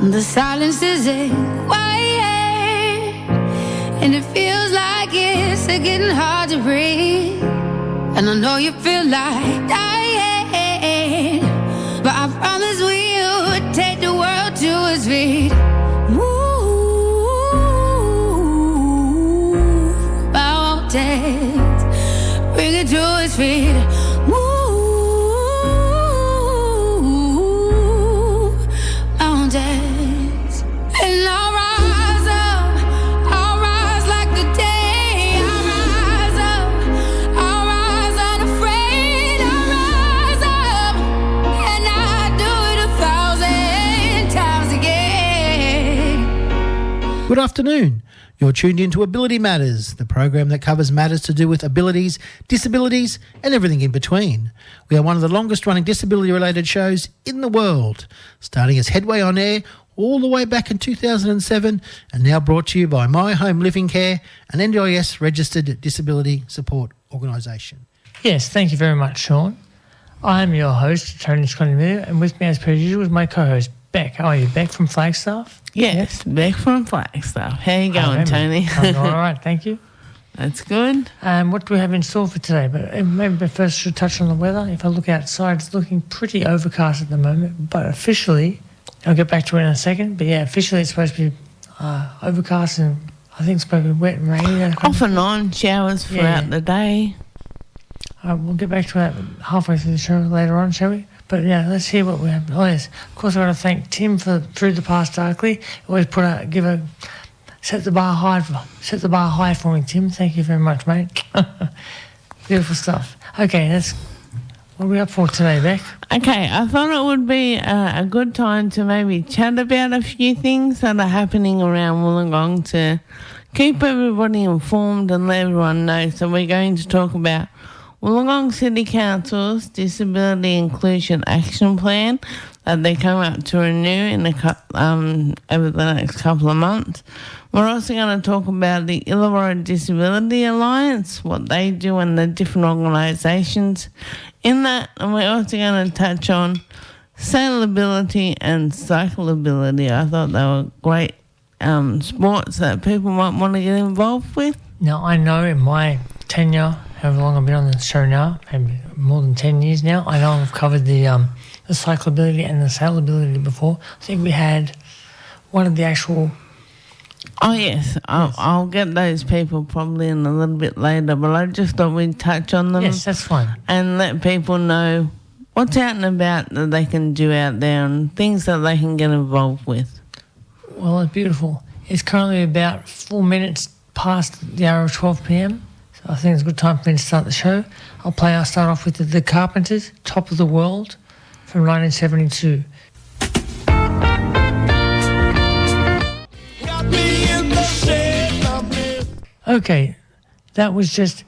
The silence is quiet, and it feels like it's getting hard to breathe. And I know you feel like dying, but I promise we would take the world to its feet. Move mountains, bring it to its feet. Move mountains, and I'll rise up, I'll rise like the day. I'll rise up, I'll rise unafraid. I'll rise up, and I'll do it 1,000 times again. Good afternoon. You're tuned into Ability Matters, the program that covers matters to do with abilities, disabilities and everything in between. We are one of the longest running disability-related shows in the world, starting as Headway On Air all the way back in 2007 and now brought to you by My Home Living Care, an NDIS registered disability support organisation. Yes, thank you very much, Sean. I'm your host, Tony Scotty, and with me as per usual is my co-host, Beck. How are you, Beck from Flagstaff? Yes, Beck from Flagstaff. How you going, Tony? I'm all right, thank you. That's good. What do we have in store for today? But maybe first should touch on the weather. If I look outside, it's looking pretty overcast at the moment, but officially, I'll get back to it in a second, but yeah, officially it's supposed to be overcast and I think it's supposed to be wet and rainy. Off and on, showers throughout the day. We'll get back to that halfway through the show later on, shall we? But yeah, let's hear what we have. Oh yes, of course I want to thank Tim for Through the Past Darkly. Always set the bar high for me, Tim. Thank you very much, mate. Beautiful stuff. Okay, what are we up for today, Beck? Okay, I thought it would be a good time to maybe chat about a few things that are happening around Wollongong to keep everybody informed and let everyone know. So we're going to talk about Wollongong City Council's Disability Inclusion Action Plan that they come up to renew in over the next couple of months. We're also going to talk about the Illawarra Disability Alliance, what they do and the different organisations in that. And we're also going to touch on Sailability and CycleAbility. I thought they were great sports that people might want to get involved with. Now, I know in my tenure, however long I've been on the show now, maybe more than 10 years now, I know I've covered the CycleAbility and the Sailability before. I think we had one of the actual... Oh, yes. I'll get those people probably in a little bit later, but I just thought we'd touch on them. Yes, that's fine. And let people know what's out and about that they can do out there and things that they can get involved with. Well, it's beautiful. It's currently about 4 minutes past the hour of 12 p.m, so I think it's a good time for me to start the show. I'll start off with the Carpenters, Top of the World, from 1972. Okay, that was just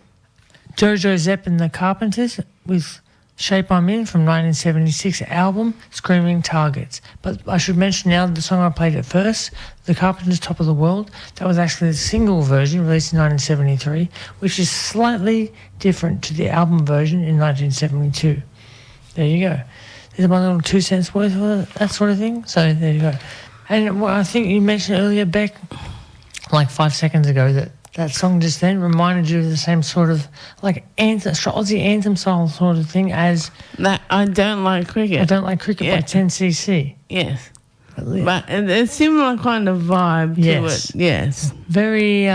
Jojo Zepp and the Carpenters with Shape I'm In from 1976 album Screaming Targets. But I should mention now the song I played at first, The Carpenters' Top of the World, that was actually the single version released in 1973, which is slightly different to the album version in 1972. There you go. There's my little 2 cents worth of that sort of thing. So there you go. And I think you mentioned earlier, Beck, like 5 seconds ago, that song just then reminded you of the same sort of like Aussie anthem style sort of thing as... That I Don't Like Cricket. I Don't Like Cricket by 10cc. Yes. But it's a similar kind of vibe to it. Yes. Very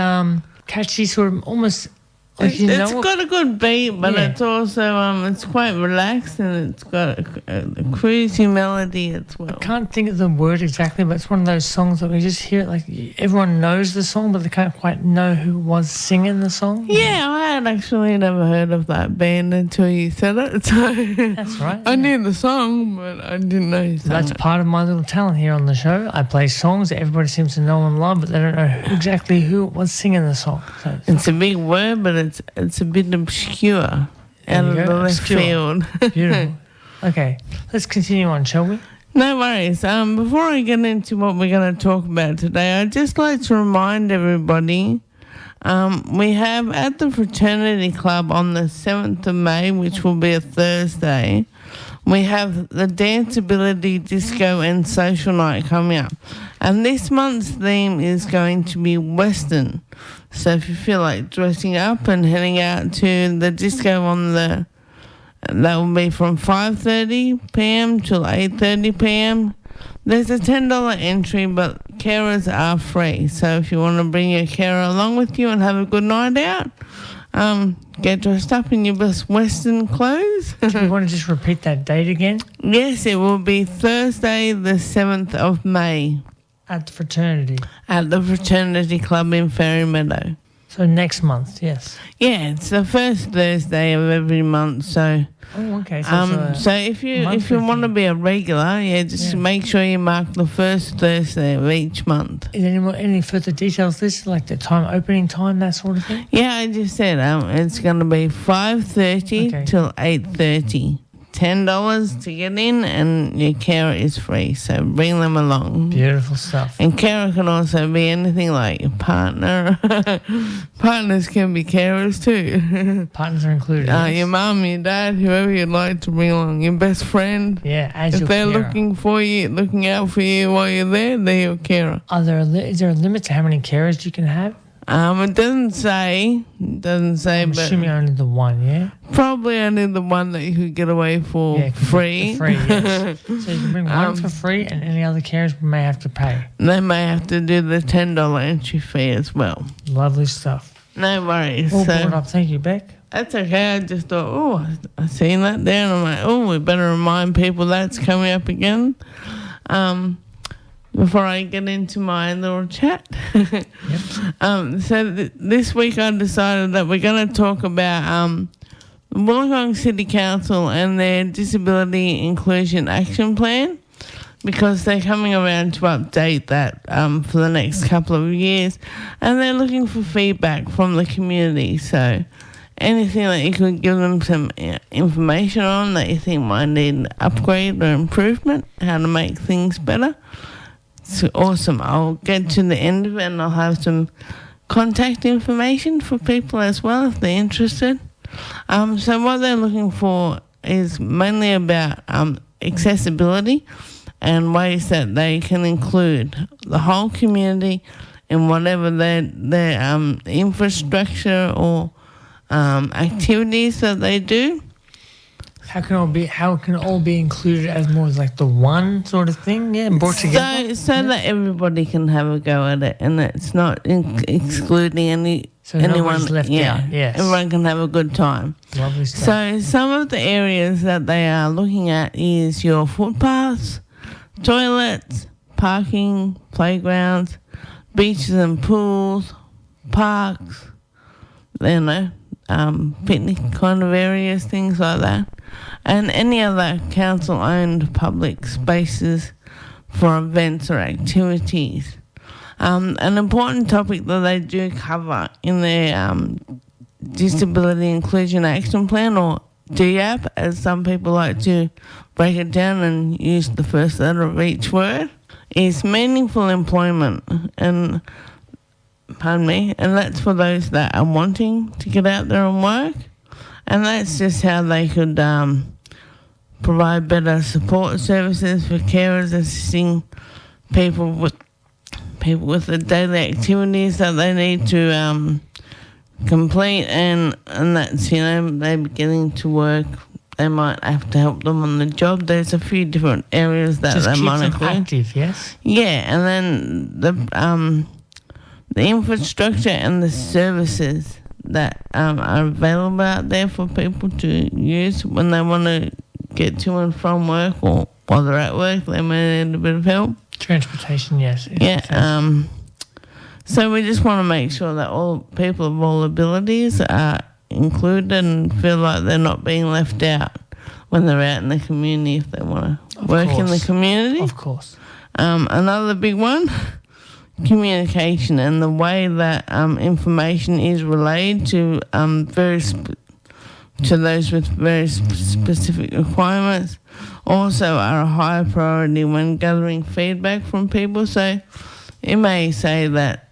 catchy, sort of almost... Like it's got a good beat, but it's also it's quite relaxed and it's got a cruisy melody as well. I can't think of the word exactly, but it's one of those songs that we just hear it like everyone knows the song, but they can't quite know who was singing the song. Yeah, I had actually never heard of that band until you said it. So that's right. I knew the song, but I didn't know who sang That's it. part of my little talent here on the show. I play songs that everybody seems to know and love, but they don't know exactly who was singing the song. So it's a big word, but it's a bit obscure out of the left field. Beautiful. Okay, let's continue on, shall we? No worries. Before I get into what we're going to talk about today, I'd just like to remind everybody we have at the Fraternity Club on the 7th of May, which will be a Thursday, we have the Danceability Disco and Social Night coming up. And this month's theme is going to be Western. So if you feel like dressing up and heading out to the disco that will be from 5:30 p.m. till 8:30 p.m. There's a $10 entry, but carers are free. So if you want to bring your carer along with you and have a good night out, get dressed up in your best Western clothes. Do you want to just repeat that date again? Yes, it will be Thursday the 7th of May. At the fraternity. At the Fraternity Club in Fairy Meadow. So next month, yes. Yeah, it's the first Thursday of every month. So, okay. So if you want to be a regular, just make sure you mark the first Thursday of each month. Is there any further details? This like the opening time, that sort of thing. Yeah, I just said it's going to be 5:30 till 8:30. $10 to get in, and your carer is free, so bring them along. Beautiful stuff. And carer can also be anything like your partner. Partners can be carers too. Partners are included. Yes. Your mum, your dad, whoever you'd like to bring along. Your best friend. Yeah, as if your they're carer. looking out for you while you're there, they're your carer. Is there a limit to how many carers you can have? It doesn't say, I'm but assuming only the one, yeah? probably only the one that you could get away for free. Free, yes. So you can bring one for free, and any other carers may have to pay. They may have to do the $10 entry fee as well. Lovely stuff. No worries. All brought up. Thank you, Beck. That's okay. I just thought, I seen that there, and I'm like, we better remind people that's coming up again. Before I get into my little chat. So this week I decided that we're going to talk about Wollongong City Council and their Disability Inclusion Action Plan, because they're coming around to update that for the next couple of years, and they're looking for feedback from the community. So anything that you could give them some information on that you think might need an upgrade or improvement, how to make things better. It's awesome. I'll get to the end of it and I'll have some contact information for people as well if they're interested. So what they're looking for is mainly about accessibility and ways that they can include the whole community in whatever their infrastructure or activities that they do. How can all be included as more like the one sort of thing, and brought together? So that everybody can have a go at it, and it's not excluding anyone left out. Yes, everyone can have a good time. Lovely stuff. So some of the areas that they are looking at is your footpaths, toilets, parking, playgrounds, beaches and pools, parks, picnic kind of areas, things like that. And any other council-owned public spaces for events or activities. An important topic that they do cover in their Disability Inclusion Action Plan, or DIAP, as some people like to break it down and use the first letter of each word, is meaningful employment. And that's for those that are wanting to get out there and work. And that's just how they could provide better support services for carers, assisting people with the daily activities that they need to complete, and that's, they're beginning to work. They might have to help them on the job. There's a few different areas that just they keep might them include. active, yes. Yeah, and then the infrastructure and the services that are available out there for people to use when they want to get to and from work, or while they're at work, they may need a bit of help. Transportation, yes. Yeah. So we just want to make sure that all people of all abilities are included and feel like they're not being left out when they're out in the community if they want to work in the community. Of course. Another big one, communication and the way that information is relayed to those with very specific requirements also are a high priority when gathering feedback from people. So you may say that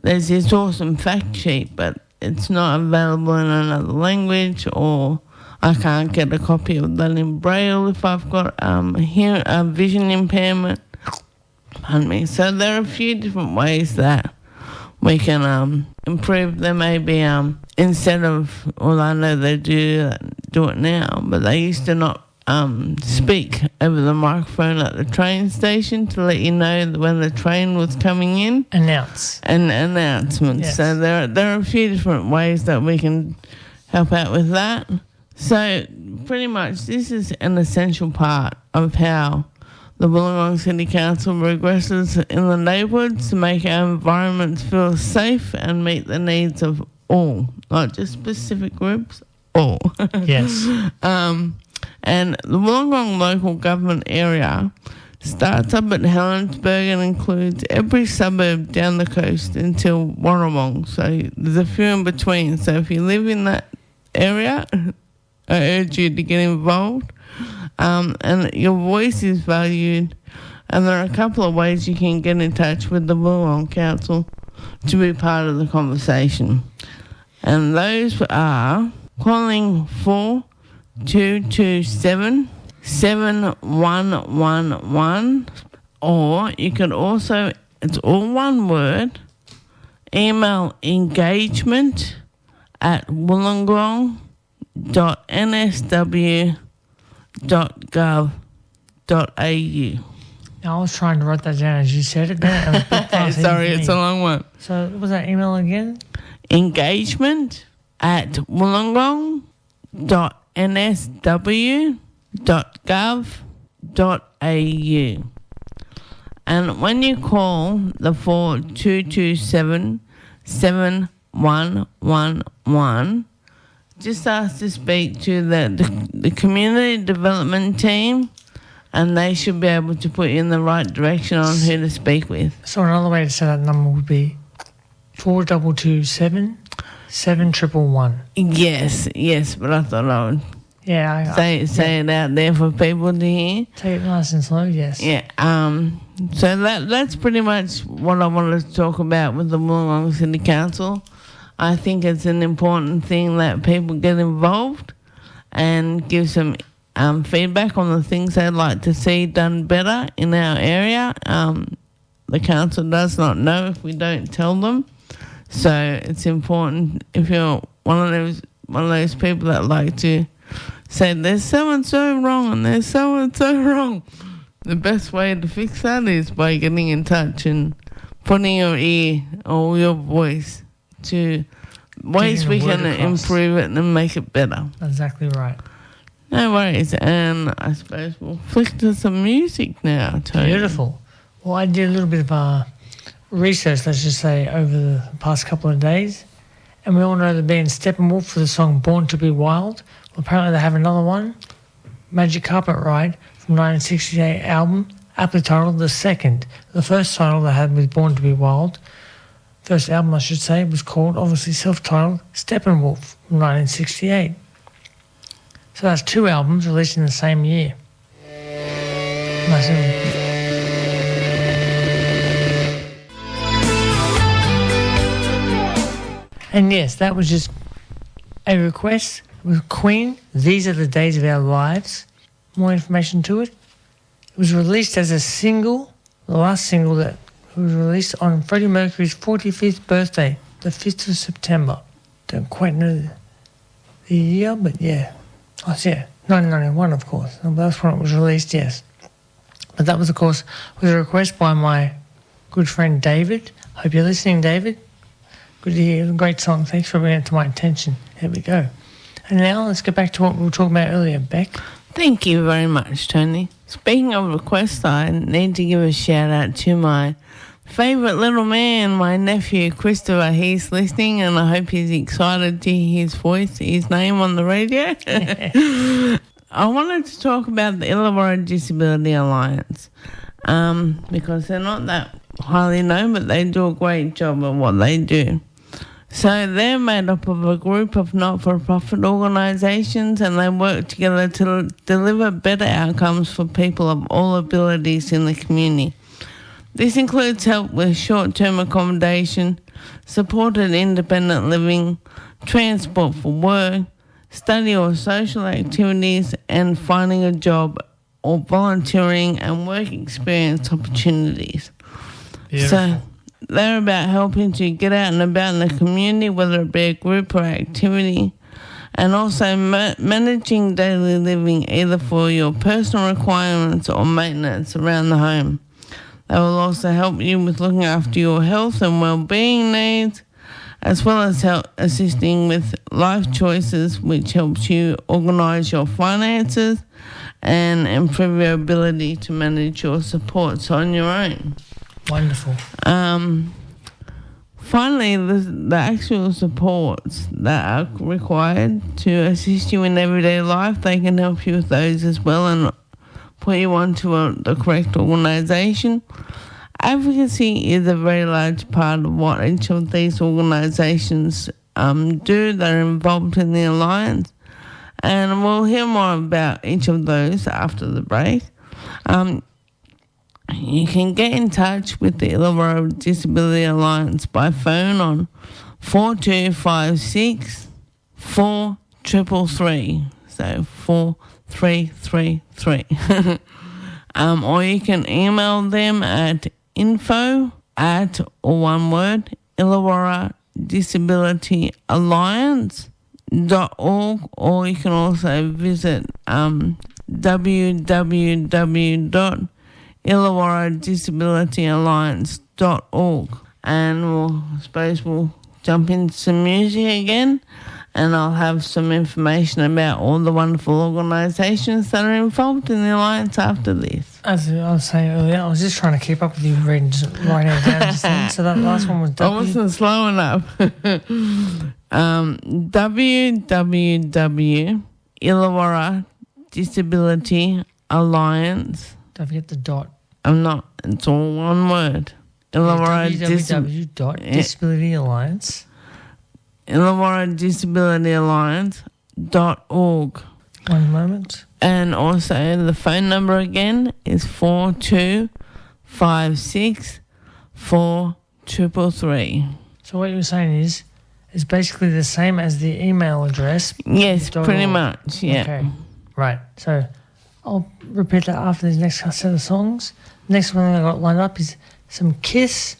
there's this awesome fact sheet, but it's not available in another language, or I can't get a copy of that in Braille if I've got a vision impairment. Pardon me. So there are a few different ways that we can improve. There may be instead of, well, I know they do it now, but they used to not speak over the microphone at the train station to let you know when the train was coming in. Announcements. Yes. So there are a few different ways that we can help out with that. So pretty much this is an essential part of how the Wollongong City Council regresses in the neighbourhoods to make our environments feel safe and meet the needs of all, not just specific groups, all. Yes. And the Wollongong local government area starts up at Helensburgh and includes every suburb down the coast until Wollongong. So there's a few in between. So if you live in that area, I urge you to get involved. And your voice is valued. And there are a couple of ways you can get in touch with the Wollongong Council to be part of the conversation. And those are calling 227-7111, or you can also, it's all one word, email engagement@wollongong.nsw.gov.au. I was trying to write that down as you said it. Sorry, it's a long one. So what was that email again? engagement@wollongong.nsw.gov.au. And when you call the 227-7111, just ask to speak to the community development team, and they should be able to put you in the right direction on who to speak with. So another way to say that number would be 4227-7111. Yes, but I thought I would say it out there for people to hear. Take it nice and slow, yes. Yeah. So that's pretty much what I wanted to talk about with the Wollongong City Council. I think it's an important thing that people get involved and give some feedback on the things they'd like to see done better in our area. The council does not know if we don't tell them. So it's important if you're one of those people that like to say there's so and so wrong and there's so and so wrong. The best way to fix that is by getting in touch and putting your ear or your voice to ways we can improve it and make it better. Exactly right. No worries. And I suppose we'll flick to some music now, Tony. Beautiful. Well, I did a little bit of research, let's just say, over the past couple of days. And we all know the band Steppenwolf for the song Born to Be Wild. Well, apparently they have another one, Magic Carpet Ride, from 1968 album, aptly titled The Second. The first title they had was Born to Be Wild. First album, I should say, was called, obviously self-titled, Steppenwolf from 1968. So that's two albums released in the same year. And yes, that was just a request with Queen, These Are the Days of Our Lives. More information to it. It was released as a single, the last single that was released on Freddie Mercury's 45th birthday, the 5th of September. Don't quite know the year, but yeah. Oh, yeah, 1991, of course. That's when it was released, yes. But that was, of course, was a request by my good friend David. Hope you're listening, David. Good to hear. Great song. Thanks for bringing it to my attention. Here we go. And now let's get back to what we were talking about earlier, Beck. Thank you very much, Tony. Speaking of requests, I need to give a shout out to my favourite little man, my nephew Christopher. He's listening and I hope he's excited to hear his voice, his name on the radio. I wanted to talk about the Illawarra Disability Alliance because they're not that highly known, but they do a great job at what they do. So they're made up of a group of not-for-profit organisations and they work together to deliver better outcomes for people of all abilities in the community. This includes help with short-term accommodation, supported independent living, transport for work, study or social activities, and finding a job or volunteering and work experience opportunities. So they're about helping to get out and about in the community, whether it be a group or activity, and also managing daily living either for your personal requirements or maintenance around the home. They will also help you with looking after your health and well-being needs, as well as assisting with life choices, which helps you organise your finances and improve your ability to manage your supports on your own. Wonderful. Finally, the actual supports that are required to assist you in everyday life, they can help you with those as well and put you onto the correct organisation. Advocacy is a very large part of what each of these organisations do. They're involved in the Alliance, and we'll hear more about each of those after the break. You can get in touch with the Illawarra Disability Alliance by phone on 4256 4333. So 4333. Or you can email them at info@ or one word, Illawarra Disability Alliance.org, or you can also visit www.illawarradisabilityalliance.org. And I suppose we'll jump into some music again, and I'll have some information about all the wonderful organisations that are involved in the Alliance after this. As I was saying earlier, I was just trying to keep up with you writing it down just then. So that last one was I wasn't slow enough. www.Illawarra Disability Alliance. Don't forget the dot. I'm not. It's all one word. www.disabilityalliance. Illawarra Disability Alliance.org. One moment. And also the phone number again is 4256 4333. So what you're saying is basically the same as the email address. Yes, pretty much, yeah. Okay, right. So I'll repeat that after this next set of songs. Next one I got lined up is some Kiss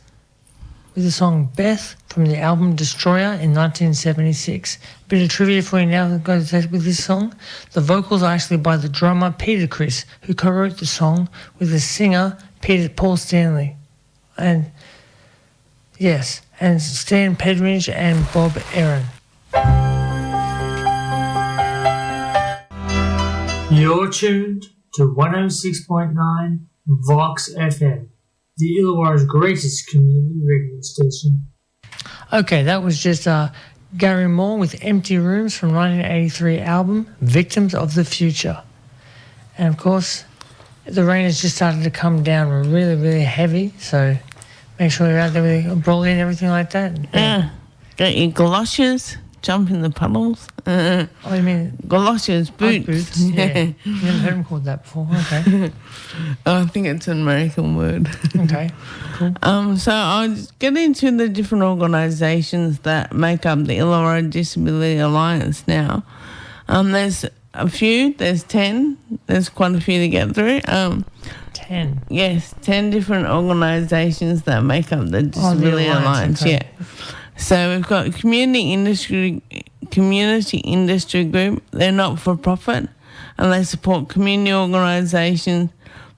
with the song Beth from the album Destroyer in 1976. Bit of trivia for you now that goes with this song. The vocals are actually by the drummer Peter Criss, who co-wrote the song with the singer Paul Stanley. And yes, and Stan Pedridge and Bob Aaron. You're tuned to 106.9 VOX FM, the Illawarra's greatest community radio station. Okay, that was just Gary Moore with Empty Rooms from 1983 album Victims of the Future. And of course, the rain has just started to come down really, really heavy, so make sure you're out there with your umbrella and everything like that. Yeah, get your galoshes, jump in the puddles. Oh, you mean galoshes, boots. Boots, yeah. You never heard them called that before, okay. I think it's an American word. Okay, cool. So I'll just get into the different organisations that make up the Illawarra Disability Alliance now. There's a few, there's 10. There's quite a few to get through. 10? Yes, 10 different organisations that make up the Disability Alliance, okay. Yeah. So we've got Community Industry Group. They're not for profit, and they support community organisations,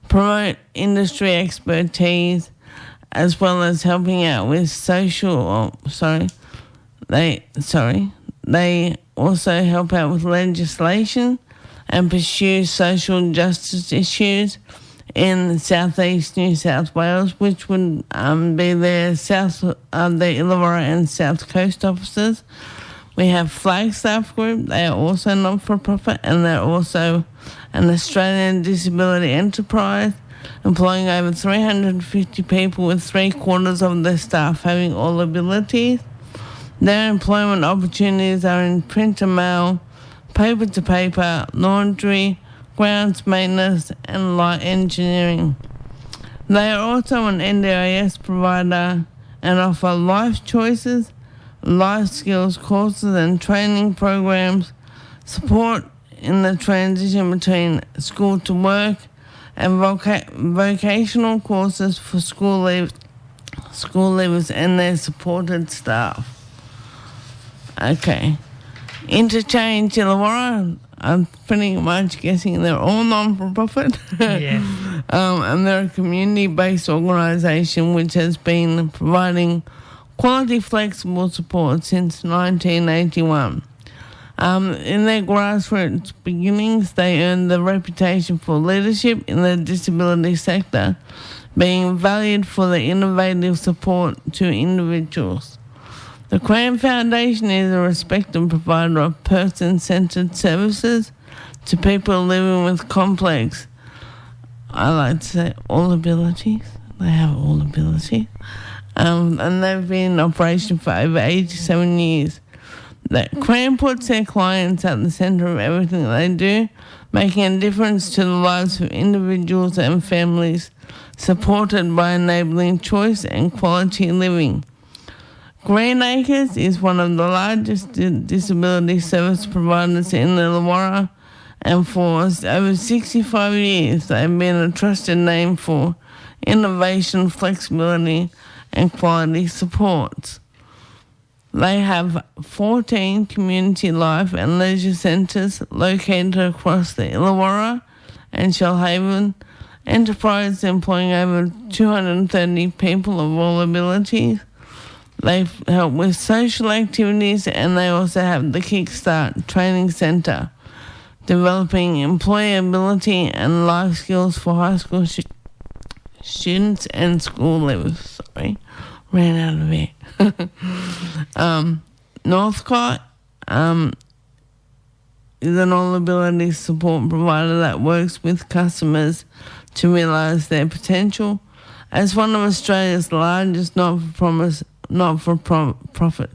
promote industry expertise, as well as helping out with They also help out with legislation and pursue social justice issues in southeast New South Wales, which would be the Illawarra and South Coast offices. We have Flagstaff Group. They are also not-for-profit, and they're also an Australian disability enterprise, employing over 350 people, with 3/4 of their staff having all abilities. Their employment opportunities are in print and mail, paper-to-paper, laundry, grounds maintenance, and light engineering. They are also an NDIS provider and offer life choices, life skills courses and training programs support in the transition between school to work, and vocational courses for school leavers and their supported staff. Okay. Interchange Illawarra, I'm pretty much guessing they're all non-for-profit. Yeah. And they're a community-based organisation which has been providing quality flexible support since 1981. In their grassroots beginnings, they earned the reputation for leadership in the disability sector, being valued for their innovative support to individuals. The Cram Foundation is a respected provider of person-centred services to people living with complex, I like to say, all abilities. They have all abilities. And they've been in operation for over 87 years. That Cram puts their clients at the centre of everything they do, making a difference to the lives of individuals and families, supported by enabling choice and quality living. Greenacres is one of the largest disability service providers in Illawarra, and for over 65 years they've been a trusted name for innovation, flexibility and quality supports. They have 14 community life and leisure centres located across the Illawarra and Shellhaven enterprise, employing over 230 people of all abilities. They help with social activities, and they also have the Kickstart Training Centre, developing employability and life skills for high school students and school leavers. Ran out of air. Northcott is an all-ability support provider that works with customers to realise their potential. As one of Australia's largest not-for-profit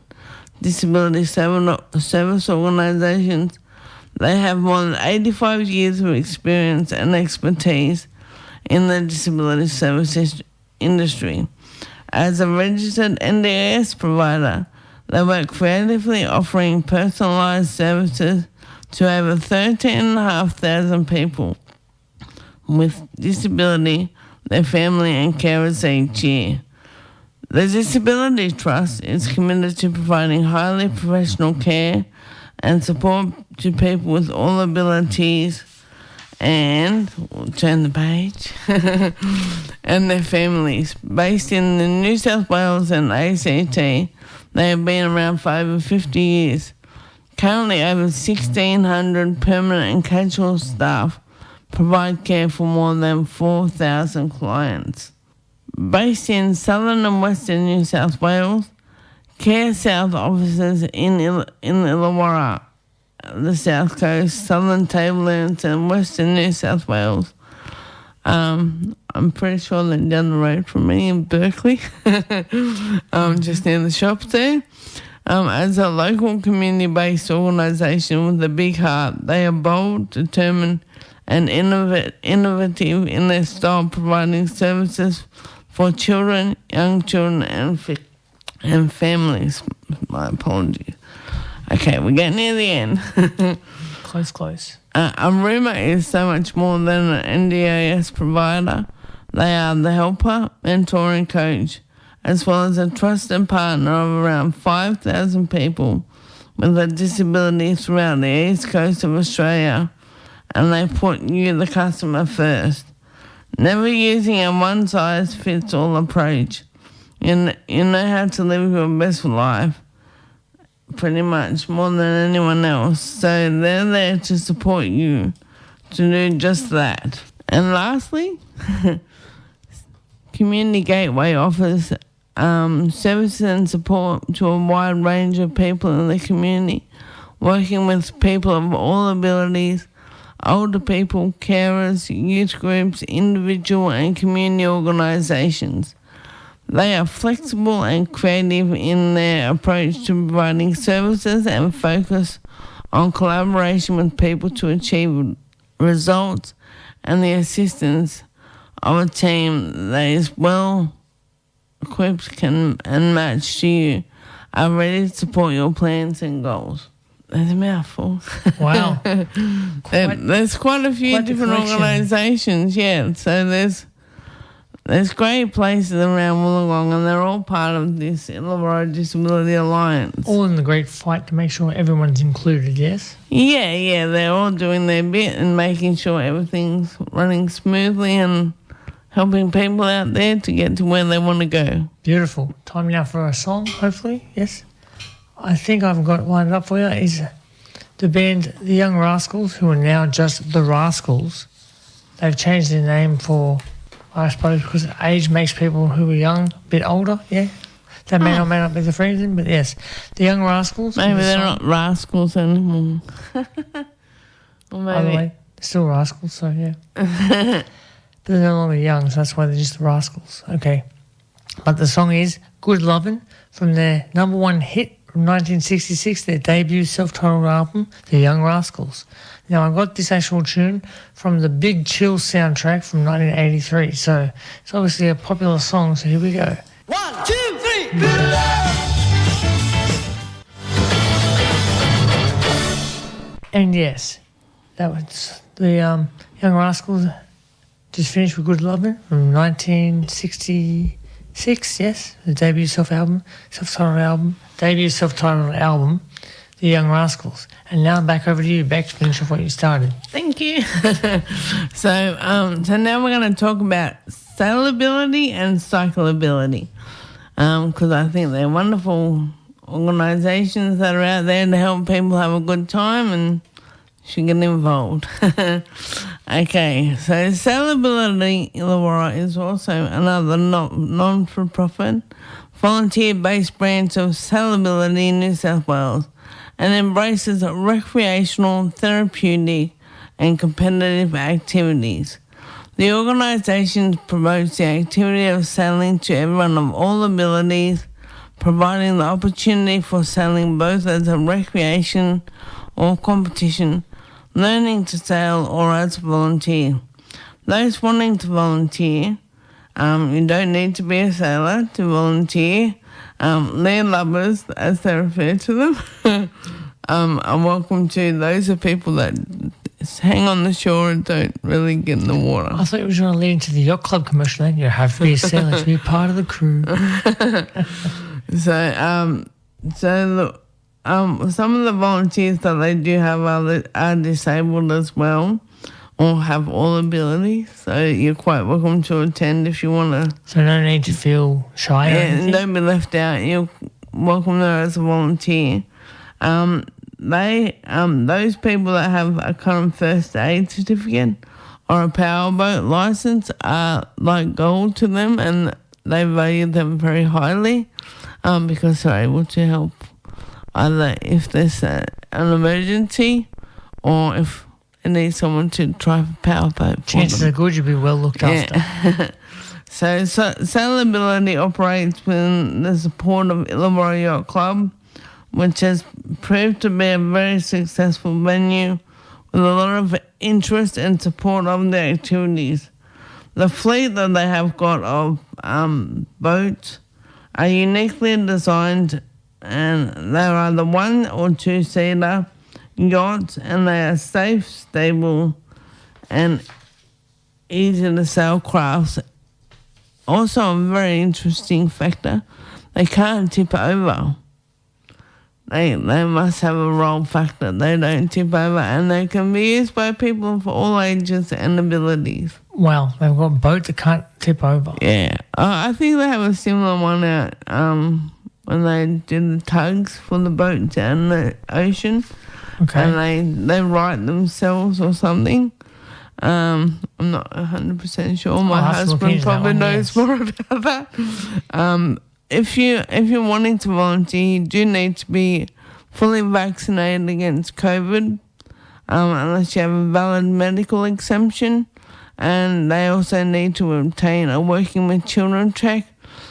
disability service organisations, they have more than 85 years of experience and expertise in the disability services industry. As a registered NDIS provider, they work creatively, offering personalised services to over 13,500 people with disability, their family and carers each year. The Disability Trust is committed to providing highly professional care and support to people with all abilities and, we'll turn the page, and their families. Based in the New South Wales and ACT, they have been around for over 50 years. Currently, over 1,600 permanent and casual staff provide care for more than 4,000 clients. Based in southern and western New South Wales, Care South offices in Illawarra, the South Coast, Southern Tablelands and Western New South Wales. I'm pretty sure they're down the road from me in Berkeley, just near the shops there. As a local community-based organisation with a big heart, they are bold, determined and innovative in their style, providing services for children, young children and families. My apologies. Okay, we're getting near the end. Close. Aruma is so much more than an NDIS provider. They are the helper, mentor and coach, as well as a trusted partner of around 5,000 people with a disability throughout the east coast of Australia, and they put you, the customer, first. Never using a one-size-fits-all approach. You know how to live your best life, pretty much, more than anyone else. So they're there to support you to do just that. And lastly, Community Gateway offers services and support to a wide range of people in the community, working with people of all abilities, older people, carers, youth groups, individual and community organisations. They are flexible and creative in their approach to providing services and focus on collaboration with people to achieve results and the assistance of a team that is well equipped and matched to you, are ready to support your plans and goals. There's a mouthful. Wow. There's quite a few different organisations, yeah. So there's great places around Wollongong, and they're all part of this Illawarra Disability Alliance. All in the great fight to make sure everyone's included, yes? Yeah, they're all doing their bit and making sure everything's running smoothly and helping people out there to get to where they want to go. Beautiful. Time now for a song, hopefully, yes? I think I've got lined up for you is the band The Young Rascals, who are now just The Rascals. They've changed their name for, I suppose, because age makes people who are young a bit older, yeah? That may or may not be the reason, but yes. The Young Rascals. Maybe they're not rascals anymore. Or maybe. By the way, they're still rascals, so yeah. But they're no longer young, so that's why they're just The Rascals. Okay. But the song is Good Lovin' from their number one hit from 1966, their debut self-titled album, The Young Rascals. Now, I got this actual tune from the Big Chill soundtrack from 1983, so it's obviously a popular song, so here we go. 1, 2, 3, good love! And yes, that was the Young Rascals just finished with Good Lovin' from 1966, yes, the debut self-titled album, The Young Rascals. And now back over to you, Beck, to finish off what you started. Thank you. So now we're going to talk about Sailability and CycleAbility, because I think they're wonderful organisations that are out there to help people have a good time and should get involved. Okay, so Sailability Illawarra is also another non-for-profit, volunteer-based branch of Sailability in New South Wales and embraces recreational, therapeutic and competitive activities. The organisation promotes the activity of sailing to everyone of all abilities, providing the opportunity for sailing both as a recreation or competition, learning to sail or as a volunteer. Those wanting to volunteer, you don't need to be a sailor to volunteer. Landlubbers, as they refer to them, are welcome to. Those are people that hang on the shore and don't really get in the water. I thought you were going to lead into the yacht club commercial, then. You have to be a sailor to be part of the crew. Some of the volunteers that they do have are disabled as well, or have all abilities. So you're quite welcome to attend if you want to. So no need to feel shy. And don't be left out. You're welcome there as a volunteer. Those people that have a current first aid certificate or a powerboat license are like gold to them, and they value them very highly because they're able to help either if there's an emergency or if they need someone to drive a powerboat. Chances are good you'll be well looked after. So Sailability operates within the support of Illawarra Yacht Club, which has proved to be a very successful venue with a lot of interest and support of the activities. The fleet that they have got of boats are uniquely designed, and they are the 1 or 2 seater yachts, and they are safe, stable, and easy to sail crafts. Also, a very interesting factor, they can't tip over. They must have a roll factor. They don't tip over, and they can be used by people for all ages and abilities. Wow, they've got a boat that can't tip over. Yeah. I think they have a similar one out when they do the tugs for the boats out in the ocean. Okay. And they right themselves or something. I'm not 100% sure. My husband probably knows more about that. If you're wanting to volunteer, you do need to be fully vaccinated against COVID, unless you have a valid medical exemption. And they also need to obtain a working with children check,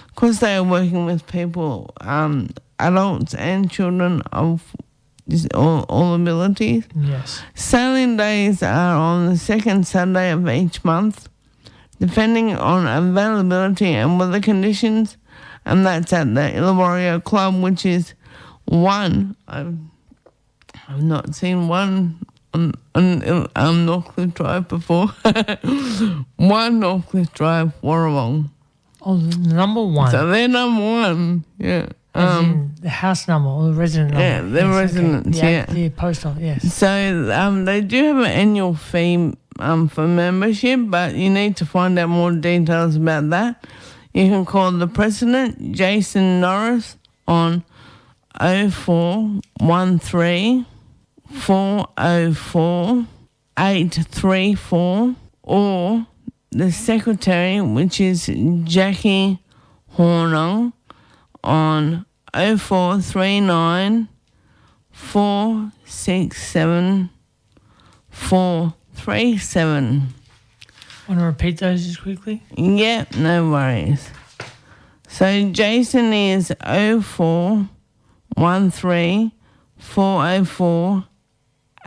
because they are working with people, adults and children of all abilities. Yes. Sailing days are on the second Saturday of each month, depending on availability and weather conditions, and that's at the Illawarra Club, which is 1 I've not seen one on Northcliffe Drive before. One Northcliffe Drive, Wollongong. Oh, the number one. So they're number one, yeah. As in the house number or the resident number. Yeah, the residents, okay. yeah. The postal, yes. So they do have an annual fee for membership, but you need to find out more details about that. You can call the president, Jason Norris, on 0413 404 834, or the secretary, which is Jackie Hornung, on 0439 467 437. Want to repeat those just quickly? Yeah, no worries. So Jason is 0413 404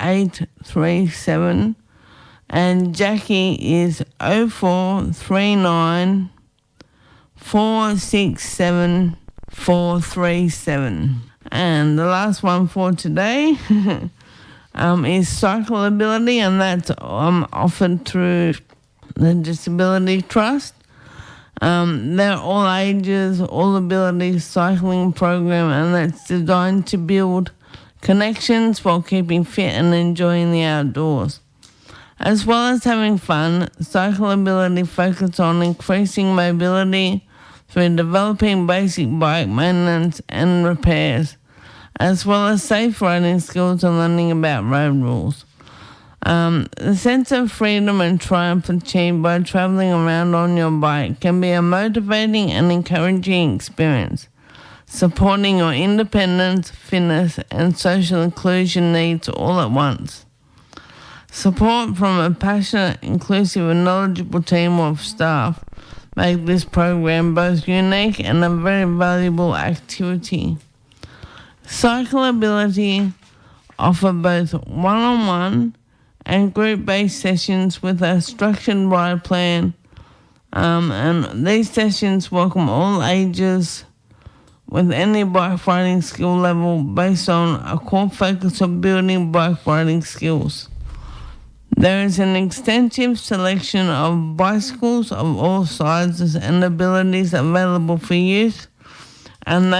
837, and Jackie is 0439 467 437. And the last one for today is CycleAbility, and that's offered through the Disability Trust. They're all ages, all abilities cycling program, and that's designed to build connections while keeping fit and enjoying the outdoors. As well as having fun, CycleAbility focuses on increasing mobility through developing basic bike maintenance and repairs, as well as safe riding skills and learning about road rules. The sense of freedom and triumph achieved by travelling around on your bike can be a motivating and encouraging experience, supporting your independence, fitness, and social inclusion needs all at once. Support from a passionate, inclusive, and knowledgeable team of staff make this program both unique and a very valuable activity. CycleAbility offer both one-on-one and group-based sessions with a structured ride plan, and these sessions welcome all ages with any bike riding skill level based on a core focus of building bike riding skills. There is an extensive selection of bicycles of all sizes and abilities available for use, and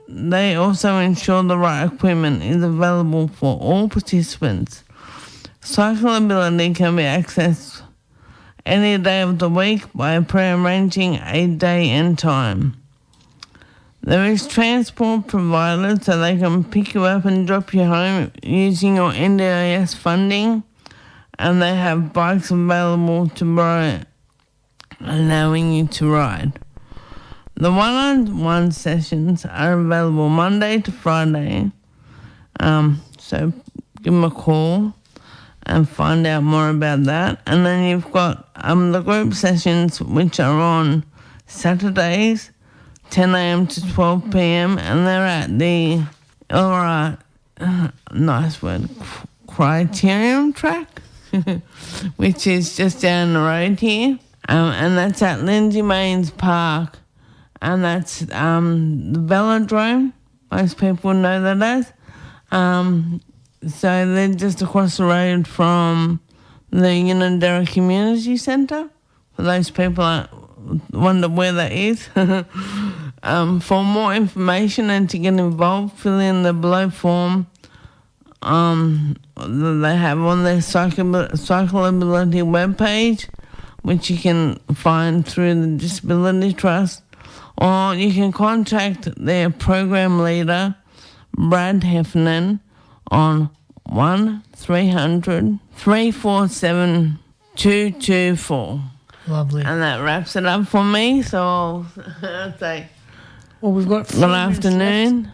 they also ensure the right equipment is available for all participants. CycleAbility can be accessed any day of the week by pre-arranging a day and time. There is transport provided so they can pick you up and drop you home using your NDIS funding, and they have bikes available to borrow, allowing you to ride. The one-on-one sessions are available Monday to Friday, so give them a call and find out more about that. And then you've got the group sessions, which are on Saturdays, 10 a.m. to 12 p.m, and they're at the Illawarra, nice word, Criterium track, which is just down the road here, and that's at Lindsay Mains Park, and that's the velodrome. Most people know that as. So they're just across the road from the Illawarra Community Centre, for those people that wonder where that is. For more information and to get involved, fill in the below form they have on their CycleAbility webpage, which you can find through the Disability Trust, or you can contact their program leader, Brad Heffernan, on 1300 347 224. Lovely. And that wraps it up for me, so I'll say well, we've got good afternoon.